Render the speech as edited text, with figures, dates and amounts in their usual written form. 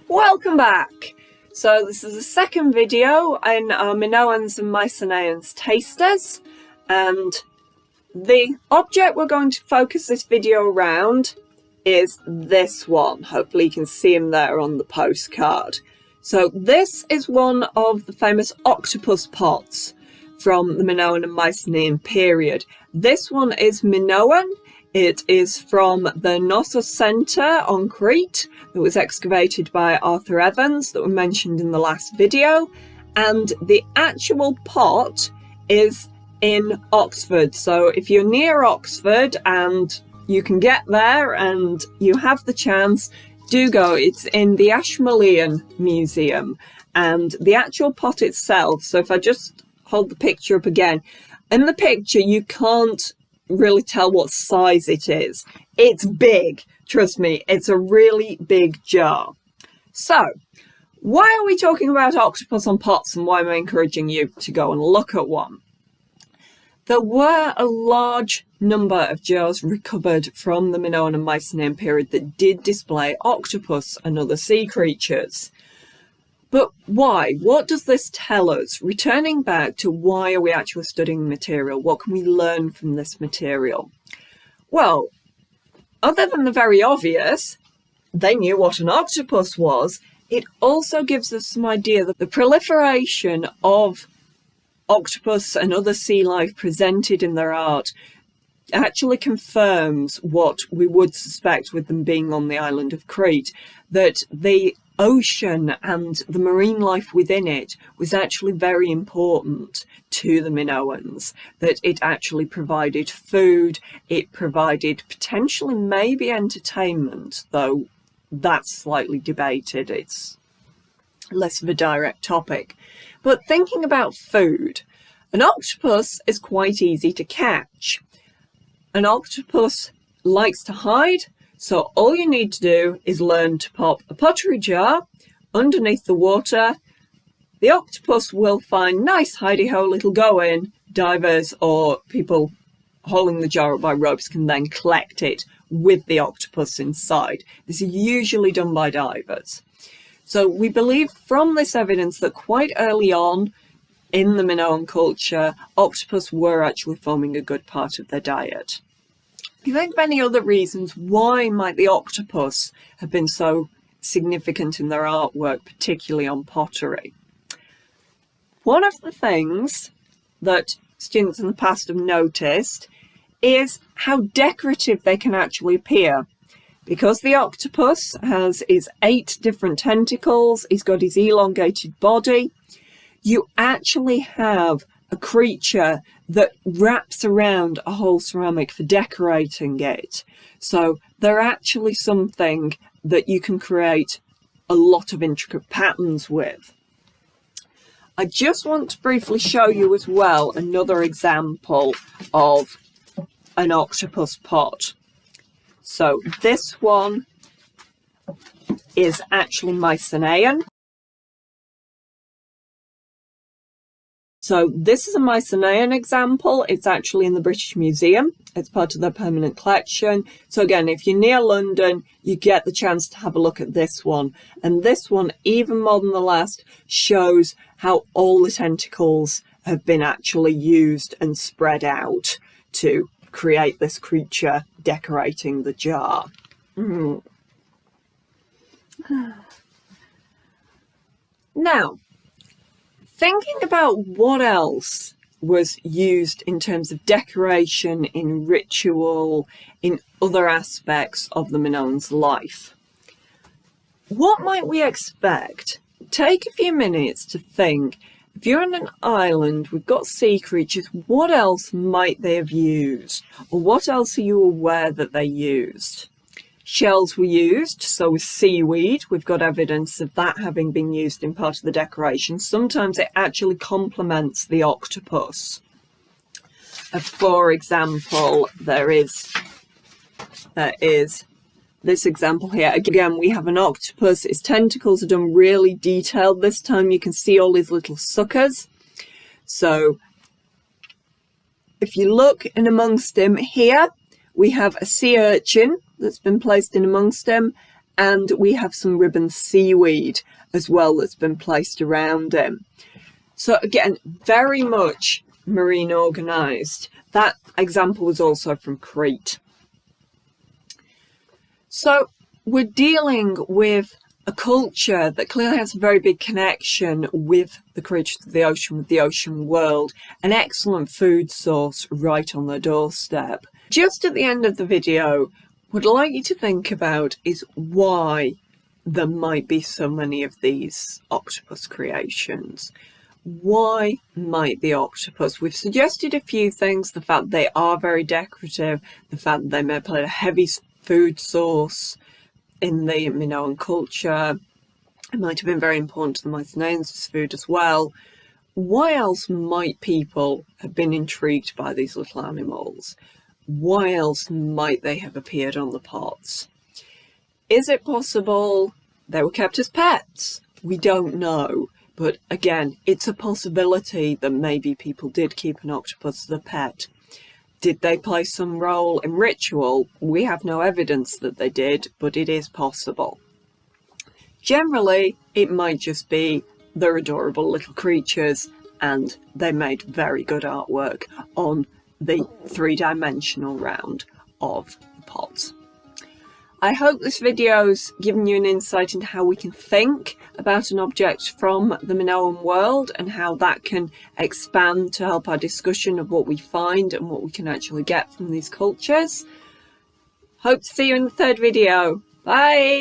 Welcome back! So this is the second video in our Minoans and Myceneans tasters, and the object we're going to focus this video around is this one. Hopefully you can see him there on the postcard. So this is one of the famous octopus pots from the Minoan and Mycenean period. This one is Minoan. It is from the Knossos Centre on Crete that was excavated by Arthur Evans that we mentioned in the last video, and the actual pot is in Oxford. So if you're near Oxford and you can get there and you have the chance, do go. It's in the Ashmolean Museum, and the actual pot itself, so if I just hold the picture up again, in the picture you can't really tell what size it is. It's big, trust me, it's a really big jar. So why are we talking about octopus on pots, and why am I encouraging you to go and look at one? There were a large number of jars recovered from the Minoan and Mycenean period that did display octopus and other sea creatures. But why? What does this tell us? Returning back to why are we actually studying the material? What can we learn from this material? Well, other than the very obvious, they knew what an octopus was, it also gives us some idea that the proliferation of octopus and other sea life presented in their art actually confirms what we would suspect with them being on the island of Crete, that the ocean and the marine life within it was actually very important to the Minoans, that it actually provided food, it provided potentially maybe entertainment, though that's slightly debated, it's less of a direct topic. But thinking about food, an octopus is quite easy to catch. An octopus likes to hide, so all you need to do is learn to pop a pottery jar underneath the water. The octopus will find nice hidey hole, it'll go in, divers or people holding the jar up by ropes can then collect it with the octopus inside. This is usually done by divers. So we believe from this evidence that quite early on in the Minoan culture, octopus were actually forming a good part of their diet. If you think of any other reasons why might the octopus have been so significant in their artwork, particularly on pottery? One of the things that students in the past have noticed is how decorative they can actually appear. Because the octopus has his 8 different tentacles, he's got his elongated body, you actually have a creature that wraps around a whole ceramic for decorating it. So they're actually something that you can create a lot of intricate patterns with. I just want to briefly show you as well another example of an octopus pot. So this one is actually Mycenean. So this is a Mycenean example. It's actually in the British Museum. It's part of their permanent collection. So again, if you're near London, you get the chance to have a look at this one. And this one, even more than the last, shows how all the tentacles have been actually used and spread out to create this creature decorating the jar. Now, thinking about what else was used in terms of decoration, in ritual, in other aspects of the Minoan's life, what might we expect? Take a few minutes to think. If you're on an island, we've got sea creatures, what else might they have used? Or what else are you aware that they used? Shells were used, so with seaweed, we've got evidence of that having been used in part of the decoration. Sometimes it actually complements the octopus. For example, there is this example here. Again, we have an octopus. Its tentacles are done really detailed. This time you can see all these little suckers. So if you look in amongst him here, we have a sea urchin that's been placed in amongst him, and we have some ribbon seaweed as well that's been placed around him. So again, very much marine organised. That example was also from Crete. So we're dealing with a culture that clearly has a very big connection with the creatures of the ocean, with the ocean world, an excellent food source right on their doorstep. Just at the end of the video, what I'd like you to think about is why there might be so many of these octopus creations. Why might the octopus? We've suggested a few things: the fact they are very decorative, the fact that they may play a heavy food source in the Minoan culture. It might have been very important to the Myceneans as food as well. Why else might people have been intrigued by these little animals? Why else might they have appeared on the pots? Is it possible they were kept as pets? We don't know. But again, it's a possibility that maybe people did keep an octopus as a pet. Did they play some role in ritual? We have no evidence that they did, but it is possible. Generally, it might just be they're adorable little creatures and they made very good artwork on the three-dimensional round of the pots. I hope this video's given you an insight into how we can think about an object from the Minoan world and how that can expand to help our discussion of what we find and what we can actually get from these cultures. Hope to see you in the third video. Bye!